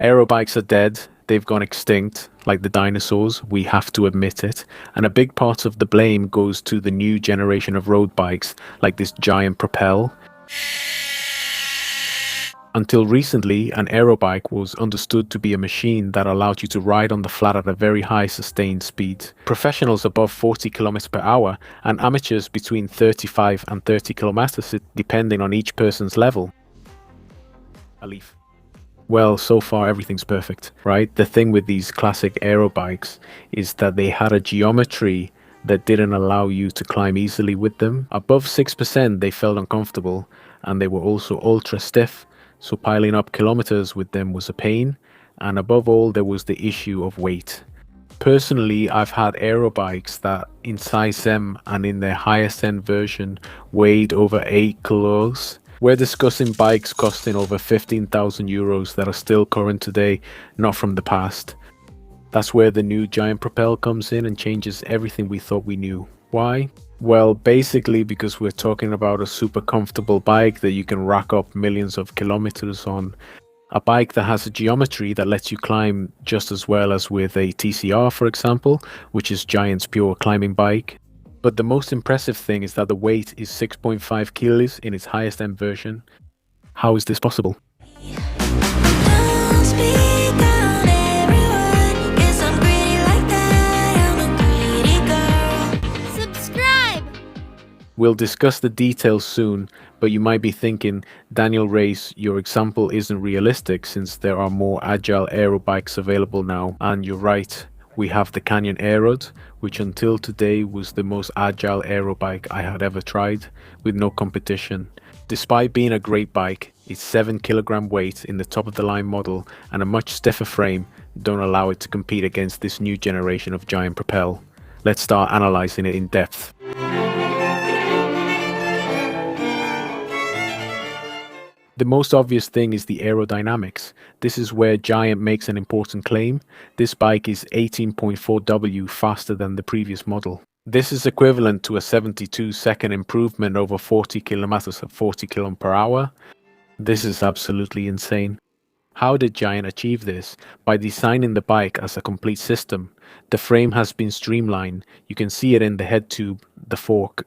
Aero bikes are dead. They've gone extinct, like the dinosaurs. We have to admit it. And a big part of the blame goes to the new generation of road bikes, like this giant Propel. Until recently, an aero bike was understood to be a machine that allowed you to ride on the flat at a very high sustained speed. Professionals above 40 kilometers per hour and amateurs between 35 and 30 kilometers, depending on each person's level. A leaf. Well, so far everything's perfect, right? The thing with these classic aero bikes is that they had a geometry that didn't allow you to climb easily with them. Above 6%, they felt uncomfortable, and they were also ultra stiff, so piling up kilometers with them was a pain. And above all, there was the issue of weight. Personally, I've had aero bikes that in size M and in their highest end version weighed over 8 kilos. We're discussing bikes costing over 15,000 euros that are still current today, not from the past. That's where the new giant Propel comes in and changes everything we thought we knew. Why? Well, basically because we're talking about a super comfortable bike that you can rack up millions of kilometers on. A bike that has a geometry that lets you climb just as well as with a TCR, for example, which is Giant's pure climbing bike. But the most impressive thing is that the weight is 6.5 kilos in its highest end version. How is this possible? We'll discuss the details soon, but you might be thinking, Daniel Race, your example isn't realistic since there are more agile aero bikes available now. And you're right, we have the Canyon Aero, which until today was the most agile aero bike I had ever tried, with no competition. Despite being a great bike, its 7 kilogram weight in the top of the line model and a much stiffer frame don't allow it to compete against this new generation of giant Propel. Let's start analyzing it in depth. The most obvious thing is the aerodynamics. This is where Giant makes an important claim. This bike is 18.4 W faster than the previous model. This is equivalent to a 72-second improvement over 40 kilometers at 40 km per hour. This is absolutely insane. How did Giant achieve this? By designing the bike as a complete system. The frame has been streamlined. You can see it in the head tube, the fork.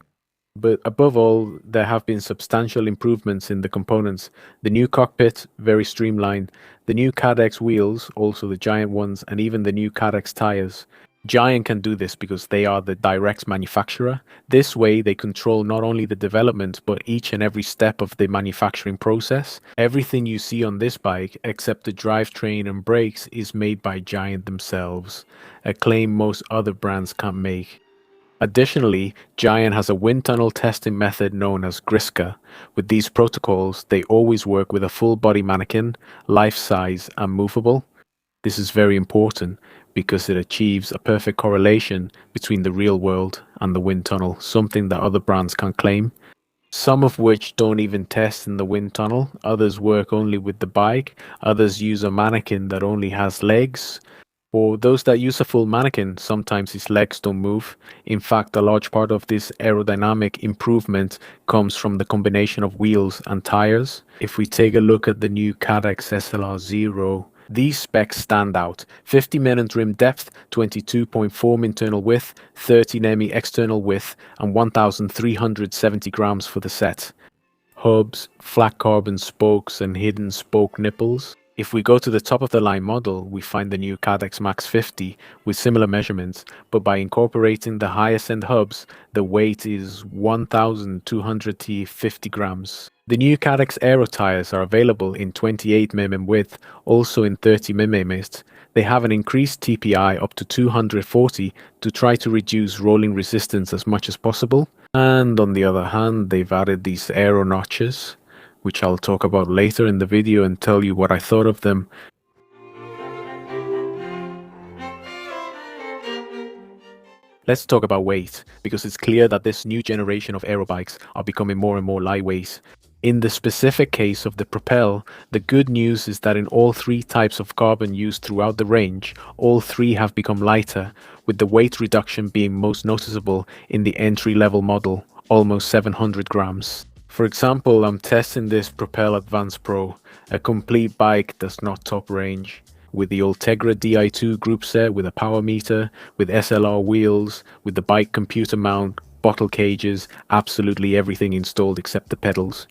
But above all, there have been substantial improvements in the components. The new cockpit, very streamlined. The new Cadex wheels, also the Giant ones, and even the new Cadex tires. Giant can do this because they are the direct manufacturer. This way, they control not only the development, but each and every step of the manufacturing process. Everything you see on this bike, except the drivetrain and brakes, is made by Giant themselves, a claim most other brands can't make. Additionally, Giant has a wind tunnel testing method known as GRISCA. With these protocols, they always work with a full body mannequin, life size and movable. This is very important because it achieves a perfect correlation between the real world and the wind tunnel, something that other brands can't claim. Some of which don't even test in the wind tunnel, others work only with the bike, others use a mannequin that only has legs. For those that use a full mannequin, sometimes his legs don't move. In fact, a large part of this aerodynamic improvement comes from the combination of wheels and tires. If we take a look at the new Cadex SLR Zero, these specs stand out. 50 mm rim depth, 22.4 mm internal width, 13 mm external width, and 1,370 grams for the set. Hubs, flat carbon spokes, and hidden spoke nipples. If we go to the top of the line model, we find the new Cadex Max 50 with similar measurements, but by incorporating the highest end hubs, the weight is 1,250 grams. The new Cadex Aero tires are available in 28 mm width, also in 30 mm. They have an increased TPI up to 240 to try to reduce rolling resistance as much as possible. And on the other hand, they've added these aero notches, which I'll talk about later in the video and tell you what I thought of them. Let's talk about weight, because it's clear that this new generation of aero bikes are becoming more and more lightweight. In the specific case of the Propel, the good news is that in all three types of carbon used throughout the range, all three have become lighter, with the weight reduction being most noticeable in the entry-level model, almost 700 grams. For example, I'm testing this Propel Advance Pro, a complete bike that's not top range, with the Ultegra Di2 group set with a power meter, with SLR wheels, with the bike computer mount, bottle cages, absolutely everything installed except the pedals.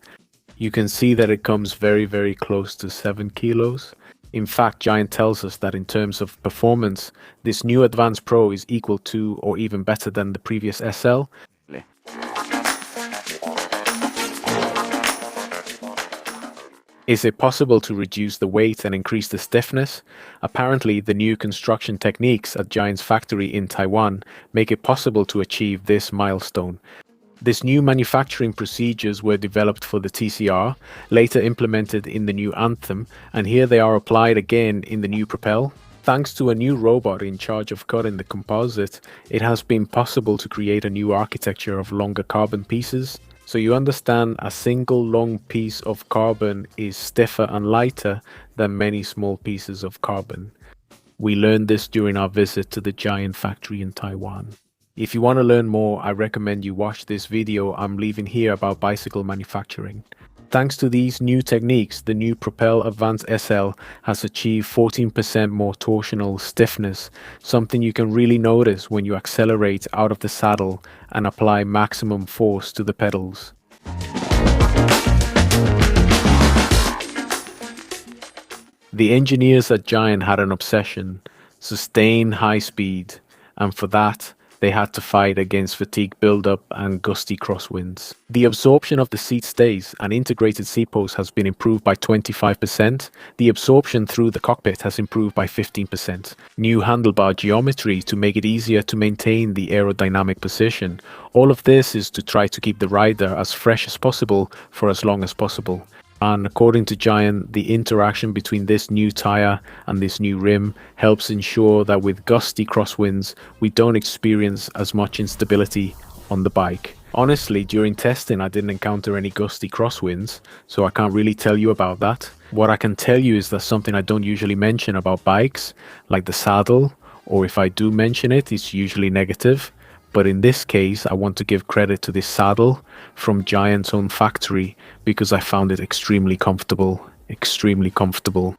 You can see that it comes very close to 7 kilos. In fact, Giant tells us that in terms of performance, this new Advance Pro is equal to or even better than the previous SL. Is it possible to reduce the weight and increase the stiffness? Apparently, the new construction techniques at Giant's factory in Taiwan make it possible to achieve this milestone. This new manufacturing procedures were developed for the TCR, later implemented in the new Anthem, and here they are applied again in the new Propel. Thanks to a new robot in charge of cutting the composite, it has been possible to create a new architecture of longer carbon pieces. So you understand, a single long piece of carbon is stiffer and lighter than many small pieces of carbon. We learned this during our visit to the Giant factory in Taiwan. If you want to learn more, I recommend you watch this video I'm leaving here about bicycle manufacturing. Thanks to these new techniques, the new Propel Advance SL has achieved 14% more torsional stiffness, something you can really notice when you accelerate out of the saddle and apply maximum force to the pedals. The engineers at Giant had an obsession: sustain high speed, and for that, they had to fight against fatigue buildup and gusty crosswinds. The absorption of the seat stays and integrated seat post has been improved by 25%. The absorption through the cockpit has improved by 15%. New handlebar geometry to make it easier to maintain the aerodynamic position. All of this is to try to keep the rider as fresh as possible for as long as possible. And according to Giant, the interaction between this new tyre and this new rim helps ensure that with gusty crosswinds, we don't experience as much instability on the bike. Honestly, during testing, I didn't encounter any gusty crosswinds, so I can't really tell you about that. What I can tell you is that something I don't usually mention about bikes, like the saddle, or if I do mention it, it's usually negative. But in this case, I want to give credit to this saddle from Giant's own factory because I found it extremely comfortable. Extremely comfortable.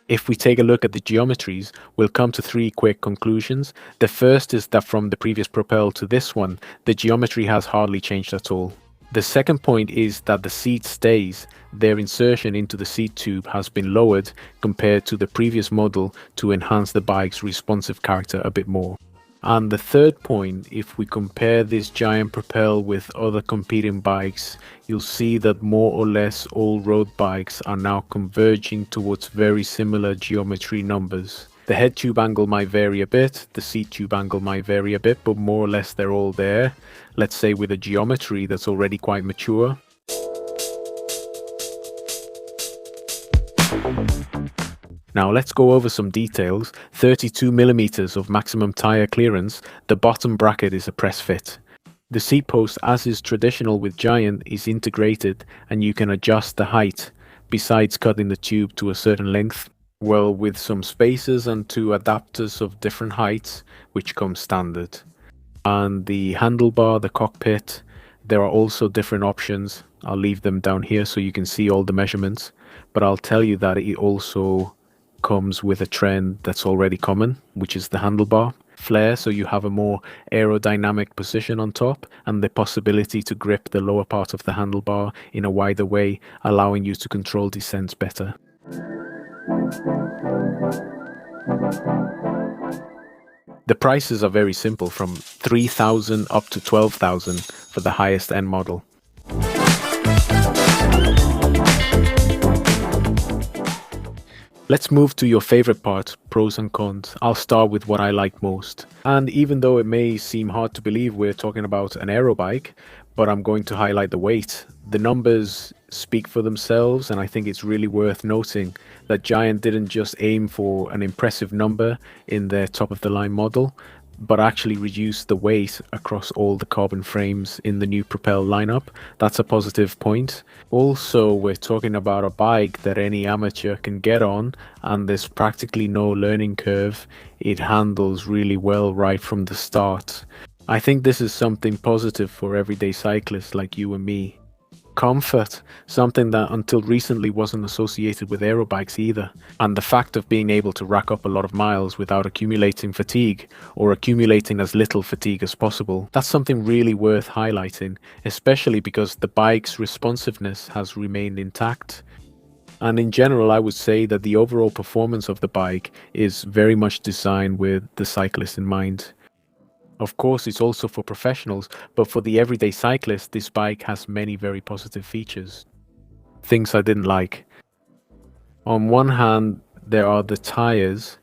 If we take a look at the geometries, we'll come to 3 quick conclusions. The first is that from the previous Propel to this one, the geometry has hardly changed at all. The second point is that the seat stays. Their insertion into the seat tube has been lowered compared to the previous model to enhance the bike's responsive character a bit more. And the third point, if we compare this Giant Propel with other competing bikes, you'll see that more or less all road bikes are now converging towards very similar geometry numbers. The head tube angle might vary a bit, the seat tube angle might vary a bit, but more or less they're all there. Let's say with a geometry that's already quite mature. Now let's go over some details. 32mm of maximum tyre clearance, the bottom bracket is a press fit. The seat post, as is traditional with Giant, is integrated and you can adjust the height, besides cutting the tube to a certain length. Well, with some spacers and 2 adapters of different heights, which come standard. And the handlebar, the cockpit, there are also different options. I'll leave them down here so you can see all the measurements. But I'll tell you that it also comes with a trend that's already common, which is the handlebar flare, so you have a more aerodynamic position on top and the possibility to grip the lower part of the handlebar in a wider way, allowing you to control descents better. The prices are very simple, from 3,000 up to 12,000 for the highest end model. Let's move to your favorite part, pros and cons. I'll start with what I like most. And even though it may seem hard to believe we're talking about an aero bike, but I'm going to highlight the weight. The numbers speak for themselves, and I think it's really worth noting that Giant didn't just aim for an impressive number in their top of the line model, but actually reduce the weight across all the carbon frames in the new Propel lineup. That's a positive point. Also, we're talking about a bike that any amateur can get on, and there's practically no learning curve. It handles really well right from the start. I think this is something positive for everyday cyclists like you and me. Comfort, something that until recently wasn't associated with aero bikes either, and the fact of being able to rack up a lot of miles without accumulating fatigue or accumulating as little fatigue as possible. That's something really worth highlighting, especially because the bike's responsiveness has remained intact. And in general, I would say that the overall performance of the bike is very much designed with the cyclist in mind. Of course, it's also for professionals, but for the everyday cyclist, this bike has many very positive features. Things I didn't like. On one hand, there are the tires,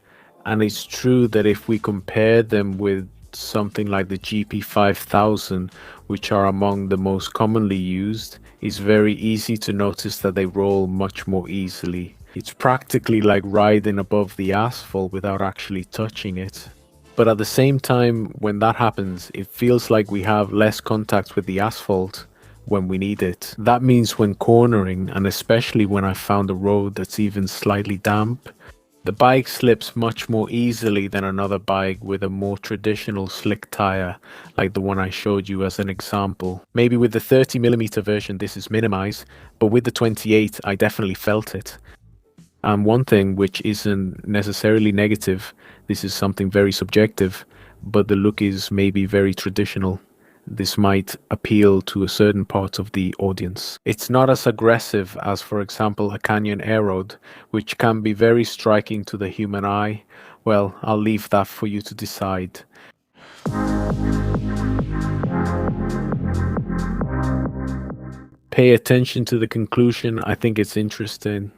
and it's true that if we compare them with something like the GP5000, which are among the most commonly used, it's very easy to notice that they roll much more easily. It's practically like riding above the asphalt without actually touching it. But at the same time, when that happens, it feels like we have less contact with the asphalt when we need it. That means when cornering, and especially when I found a road that's even slightly damp, the bike slips much more easily than another bike with a more traditional slick tire, like the one I showed you as an example. Maybe with the 30mm version this is minimized, but with the 28 I definitely felt it. And one thing which isn't necessarily negative, this is something very subjective, but the look is maybe very traditional. This might appeal to a certain part of the audience. It's not as aggressive as, for example, a Canyon Aero, which can be very striking to the human eye. Well, I'll leave that for you to decide. Pay attention to the conclusion, I think it's interesting.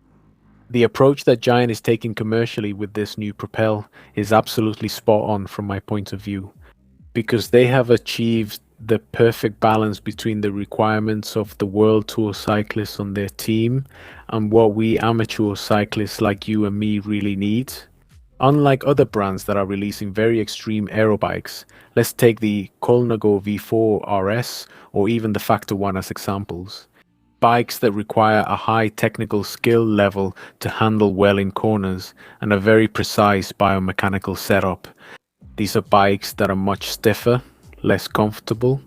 The approach that Giant is taking commercially with this new Propel is absolutely spot on from my point of view, because they have achieved the perfect balance between the requirements of the World Tour cyclists on their team and what we amateur cyclists like you and me really need. Unlike other brands that are releasing very extreme aero bikes, let's take the Colnago V4 RS or even the Factor 1 as examples. Bikes that require a high technical skill level to handle well in corners and a very precise biomechanical setup. These are bikes that are much stiffer, less comfortable.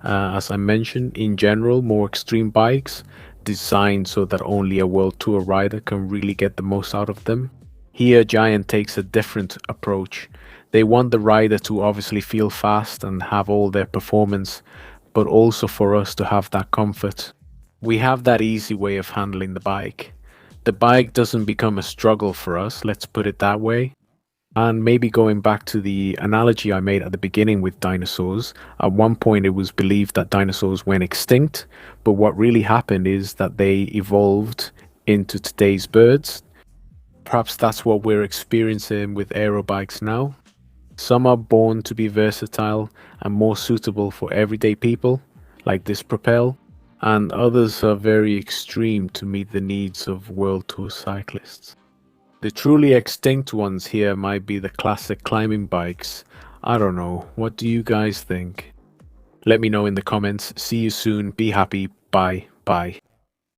As I mentioned, in general, more extreme bikes designed so that only a World Tour rider can really get the most out of them. Here, Giant takes a different approach. They want the rider to obviously feel fast and have all their performance, but also for us to have that comfort. We have that easy way of handling the bike. The bike doesn't become a struggle for us, let's put it that way. And maybe going back to the analogy I made at the beginning with dinosaurs, at one point it was believed that dinosaurs went extinct, but what really happened is that they evolved into today's birds. Perhaps that's what we're experiencing with aero bikes now. Some are born to be versatile and more suitable for everyday people, like this Propel, and others are very extreme to meet the needs of World Tour cyclists. The truly extinct ones here might be the classic climbing bikes. I don't know, what do you guys think? Let me know in the comments. See you soon, be happy, bye, bye.